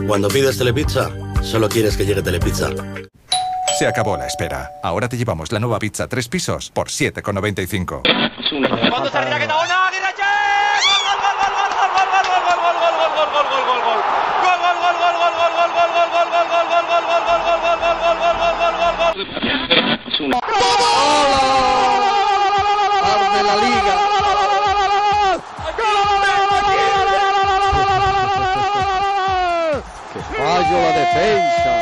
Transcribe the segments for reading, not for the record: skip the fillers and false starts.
Cuando pides Telepizza, solo quieres que llegue Telepizza. Se acabó la espera. Ahora te llevamos la nueva pizza 3 pisos por 7,95. Cuando salirá que está buena, de la liga. ¡Qué fallo la defensa!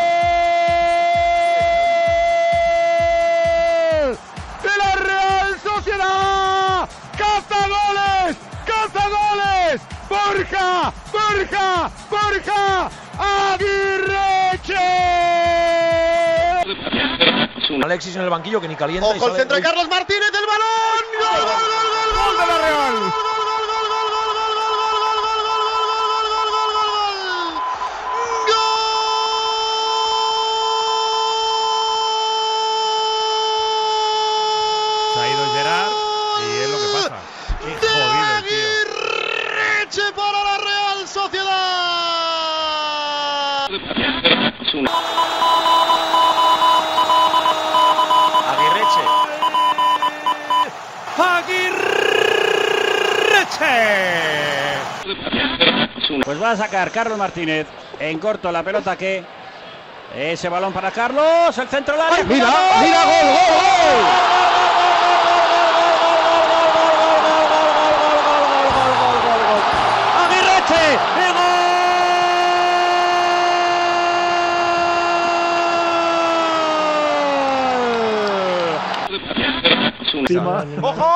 ¡De la Real Sociedad! ¡Caza goles! ¡Caza goles! ¡Borja! ¡Aguirreche! Alexis en el banquillo que ni calienta. ¡Ojo, el centro de Carlos Martínez, el balón! ¡Gol de la Real! Se ha ido Gerard y es lo que pasa. Qué jodido el tío. Aguirreche para la Real Sociedad. Pues va a sacar Carlos Martínez en corto la pelota que ese balón para Carlos, el centro del área. Mira, gol. Aguirreche, ¡Ojo!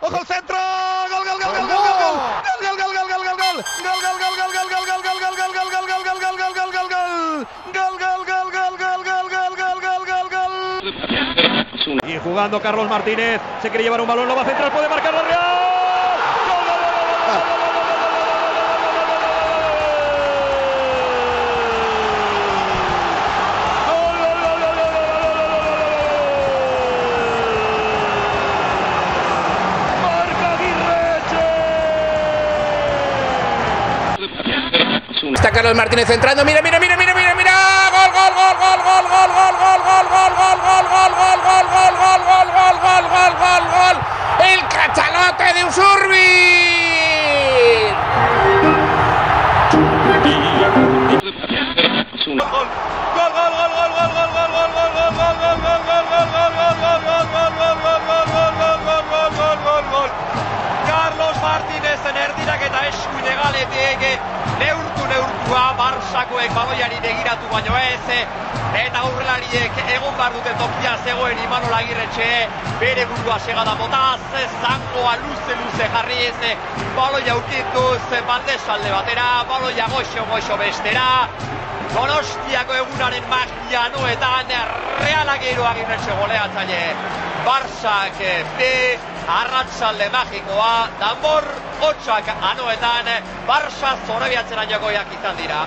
¡Ojo al centro! ¡Gol! Y jugando Carlos Martínez, se quiere llevar un balón, lo va a centrar, puede marcar la Real. Está Carlos Martínez entrando, mira, gol. El cachalote de Usurbi. Carlos Martínez erdira eta esku ilegaletik neurtua Barsakoek baloiari begiratu baino ez eta aurrelariek egon behar duten tokia zegoen Imanol Aguirretxe bere burua segada botaz zangoa luze jarriz baloia aurkituz bandesalde batera baloia goxo bestera Donostiako egunaren magia noetan Realak Aguirretxe goleatzaile Barsak B arratsalde magikoa danbor hotxak anoetan Barça zorabiatzerainokoak izan dira.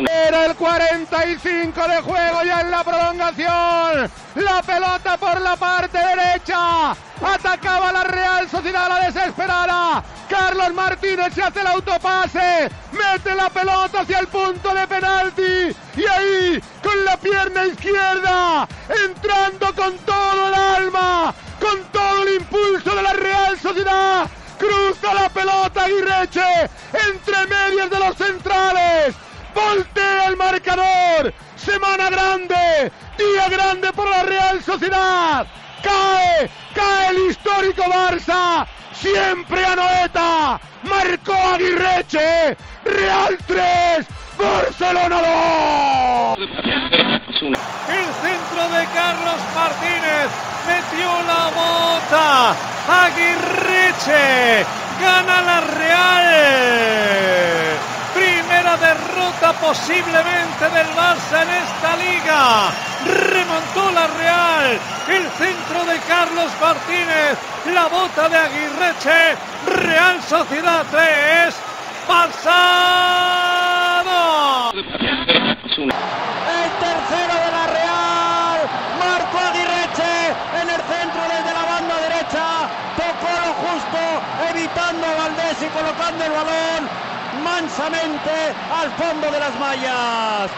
Era el 45 de juego ya en la prolongación. La pelota por la parte derecha. Atacaba la Real Sociedad a la desesperada. Carlos Martínez se hace el autopase. Mete la pelota hacia el punto de penalti. Y ahí, con la pierna izquierda, entrando con todo el alma, con todo el impulso de la Real Sociedad. Cruza la pelota Aguirreche entre medias de los centrales. Voltea el marcador. Semana grande. Día grande por la Real Sociedad. Cae el histórico Barça. Siempre Anoeta. Marcó Aguirreche. Real 3. Barcelona 2. El centro de Carlos Martínez. Metió la bota. Aguirreche. Gana la Real. Primera derrota posiblemente del Barça en esta liga. Remontó la Real. El centro de Carlos Martínez. La bota de Aguirreche. Real Sociedad 3. Barça 2. El tercero de la Real, Marco Aguirreche en el centro desde la banda derecha, tocó lo justo, evitando a Valdés y colocando el balón mansamente al fondo de las mallas.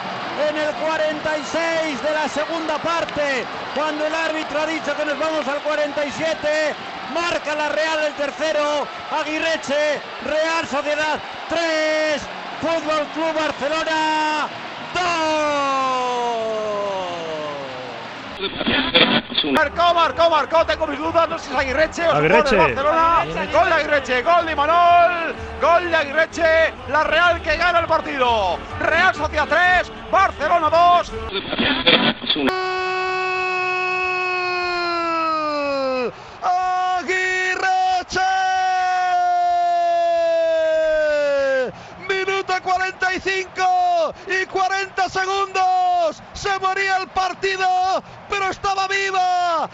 En el 46 de la segunda parte, cuando el árbitro ha dicho que nos vamos al 47, marca la Real el tercero. Aguirreche, Real Sociedad 3, Fútbol Club Barcelona 2. Marcó, tengo mis dudas, no sé si es Aguirreche o Aguirreche. Barcelona. Gol de Aguirreche, gol de Imanol, gol de Aguirreche, la Real que gana el partido. Real Sociedad 3, Barcelona 2. Aguirreche. Minuto 45 y 40 segundos. Se moría el partido, pero estaba viva.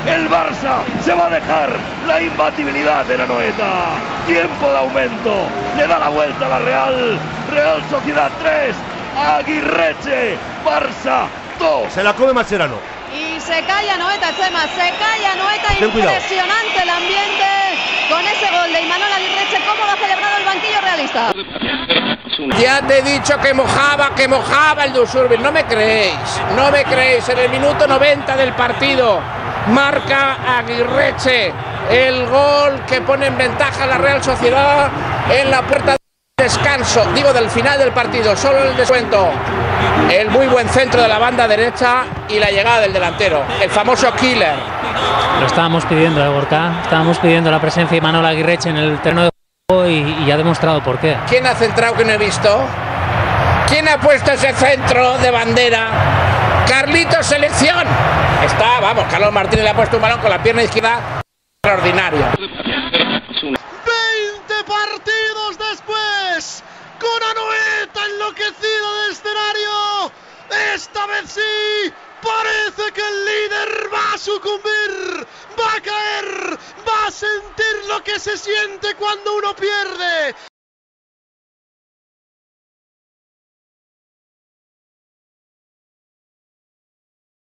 El Barça se va a dejar la imbatibilidad de la Noeta. Tiempo de aumento. Le da la vuelta a la Real. Real Sociedad 3. Aguirreche. Barça 2. Se la come Mascherano. Y se calla Noeta, Chema. Se calla Noeta. Impresionante el ambiente con ese gol de Imanol Aguirreche. ¿Cómo lo ha celebrado el banquillo realista? Ya te he dicho que mojaba el Dusurbil. No me creéis. En el minuto 90 del partido marca Aguirreche el gol que pone en ventaja a la Real Sociedad en la puerta del descanso, del final del partido, solo el descuento. El muy buen centro de la banda derecha y la llegada del delantero, el famoso killer. Lo estábamos pidiendo, Gorka. Estábamos pidiendo la presencia de Imanol Aguirreche en el terreno de juego y ha demostrado por qué. ¿Quién ha centrado que no he visto? ¿Quién ha puesto ese centro de bandera? Carlitos Selección. Carlos Martínez le ha puesto un balón con la pierna izquierda extraordinaria. 20 partidos después, con Anoeta enloquecido del escenario. Esta vez sí, parece que el líder va a sucumbir, va a caer, va a sentir lo que se siente cuando uno pierde.